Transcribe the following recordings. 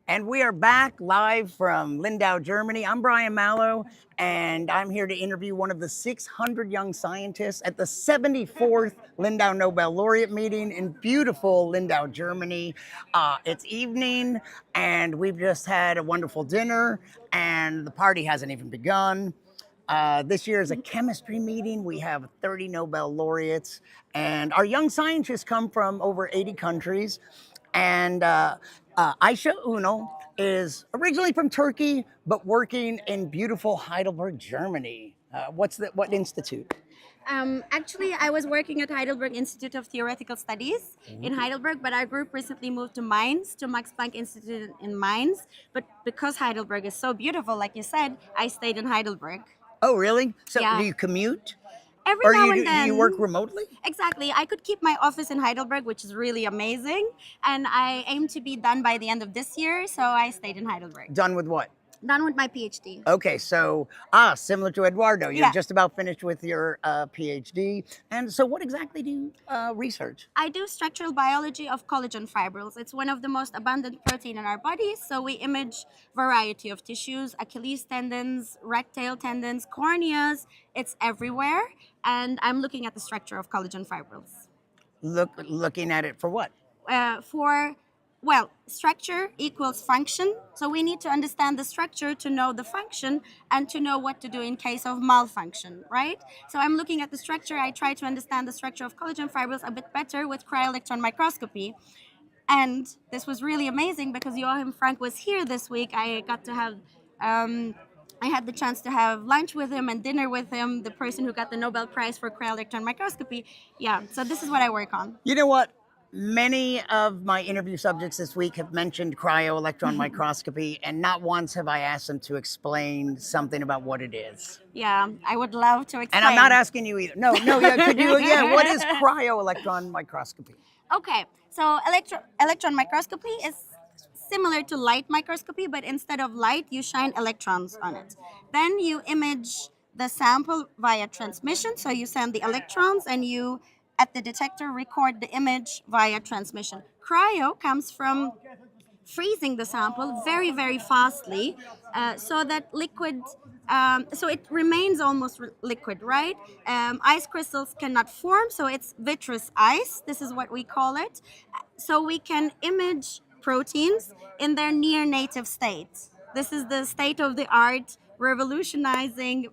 And we are back live from Lindau, Germany. I'm Brian Malow, and I'm here to interview one of the 600 young scientists at the 74th Lindau Nobel Laureate meeting in beautiful Lindau, Germany. It's evening, and we've just had a wonderful dinner, and the party hasn't even begun. This year is a chemistry meeting. We have 30 Nobel laureates, and our young scientists come from over 80 countries. And Aysecan Ünal is originally from Turkey, but working in beautiful Heidelberg, Germany. What institute? Actually, I was working at Heidelberg Institute of Theoretical Studies in Heidelberg, but our group recently moved to Mainz, to Max Planck Institute in Mainz. But because Heidelberg is so beautiful, like you said, I stayed in Heidelberg. Oh, really? So do Yeah, you commute, every or now and do you work then. remotely? Exactly. I could keep my office in Heidelberg, which is really amazing. And I aim to be done by the end of this year, so I stayed in Heidelberg. Done with what? Done with my PhD. Okay, so similar to Eduardo, you're Yeah. just about finished with your PhD. And so, what exactly do you research? I do structural biology of collagen fibrils. It's one of the most abundant protein in our bodies. So we image variety of tissues, Achilles tendons, rectal tendons, corneas. It's everywhere. And I'm looking at the structure of collagen fibrils. Looking at it for what? Structure equals function. So we need to understand the structure to know the function and to know what to do in case of malfunction, right? So I'm looking at the structure. I try to understand the structure of collagen fibrils a bit better with cryo-electron microscopy. And this was really amazing because Joachim Frank was here this week. I had the chance to have lunch with him and dinner with him, the person who got the Nobel Prize for cryo-electron microscopy. Yeah, so this is what I work on. You know what? Many of my interview subjects this week have mentioned cryo-electron microscopy, and not once have I asked them to explain something about what it is. Yeah, I would love to explain. And I'm not asking you either. No, yeah, could you? Yeah, what is cryo-electron microscopy? Okay, so electron microscopy is similar to light microscopy, but instead of light, you shine electrons on it. Then you image the sample via transmission. So you send the electrons and you, at the detector, record the image via transmission. Cryo comes from freezing the sample very, very fastly so that so it remains almost liquid, right? Ice crystals cannot form, so it's vitreous ice. This is what we call it. So we can image proteins in their near native state. This is the state of the art, revolutionizing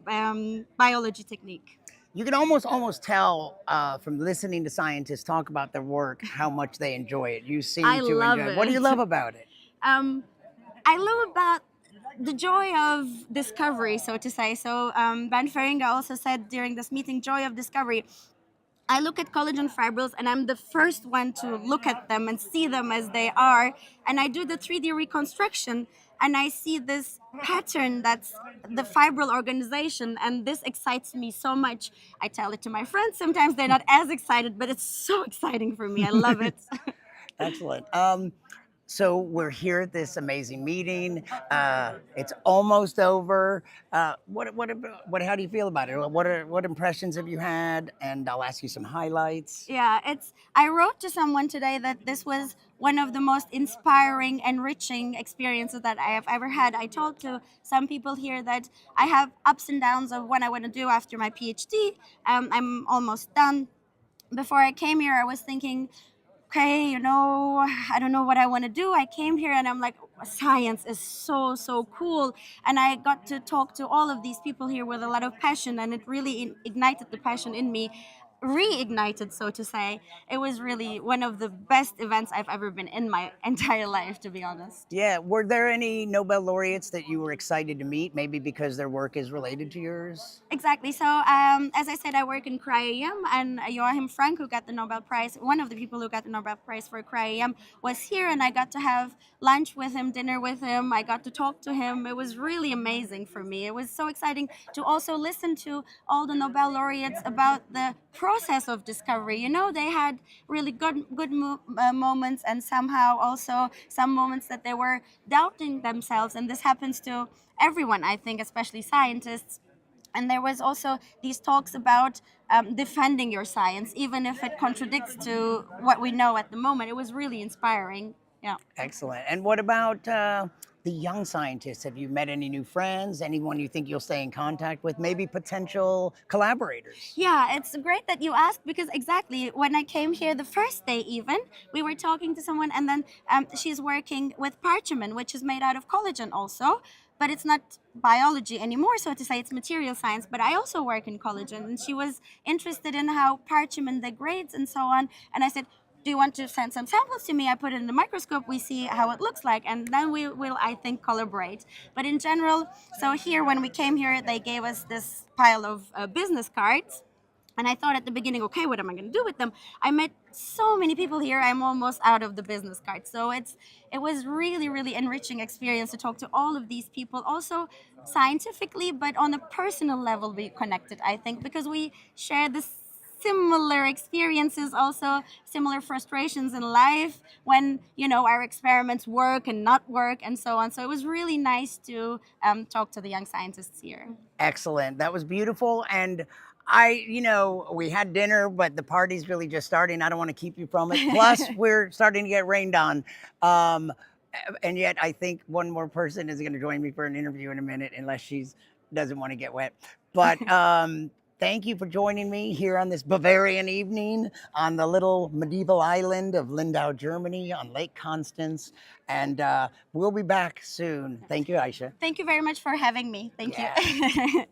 biology technique. You can almost tell from listening to scientists talk about their work how much they enjoy it. You seem I to love enjoy it. it. What do you love about it? I love about the joy of discovery, so to say. So Ben Feringa also said during this meeting, joy of discovery. I look at collagen fibrils and I'm the first one to look at them and see them as they are. And I do the 3D reconstruction and I see this pattern that's the fibril organization. And this excites me so much. I tell it to my friends. Sometimes they're not as excited, but it's so exciting for me. I love it. Excellent. So we're here at this amazing meeting. It's almost over. How do you feel about it? What impressions have you had? And I'll ask you some highlights. Yeah, I wrote to someone today that this was one of the most inspiring, enriching experiences that I have ever had. I told to some people here that I have ups and downs of what I want to do after my PhD. I'm almost done. Before I came here, I was thinking, okay, I don't know what I want to do. I came here and I'm like, science is so cool. And I got to talk to all of these people here with a lot of passion, and it really ignited the passion in me, reignited, so to say. It was really one of the best events I've ever been in my entire life, to be honest. Yeah. Were there any Nobel laureates that you were excited to meet, maybe because their work is related to yours? Exactly. So, as I said, I work in cryo-EM, and Joachim Frank, who got the Nobel Prize, one of the people who got the Nobel Prize for cryo-EM, was here, and I got to have lunch with him, dinner with him. I got to talk to him. It was really amazing for me. It was so exciting to also listen to all the Nobel laureates about the process of discovery. They had really good moments, and somehow also some moments that they were doubting themselves, and this happens to everyone, I think, especially scientists. And there was also these talks about defending your science, even if it contradicts to what we know at the moment. It was really inspiring. Yeah. Excellent. And what about the young scientists? Have you met any new friends? Anyone you think you'll stay in contact with? Maybe potential collaborators? Yeah, it's great that you asked because exactly when I came here the first day, even we were talking to someone, and then she's working with parchment, which is made out of collagen also, but it's not biology anymore, so to say, it's material science. But I also work in collagen, and she was interested in how parchment degrades and so on. And I said, do you want to send some samples to me? I put it in the microscope, we see how it looks like, and then we will, I think, collaborate. But in general, so here, when we came here, they gave us this pile of business cards. And I thought at the beginning, okay, what am I going to do with them? I met so many people here. I'm almost out of the business cards. So it was really, really enriching experience to talk to all of these people, also scientifically, but on a personal level, we connected, I think, because we share this similar experiences, also similar frustrations in life when our experiments work and not work and so on. So it was really nice to talk to the young scientists here. Excellent. That was beautiful. And we had dinner, but the party's really just starting. I don't want to keep you from it. Plus, we're starting to get rained on. Um, and yet, I think one more person is going to join me for an interview in a minute, unless she doesn't want to get wet. But thank you for joining me here on this Bavarian evening on the little medieval island of Lindau, Germany, on Lake Constance. And we'll be back soon. Thank you, Aisha. Thank you very much for having me. Thank Yeah. you.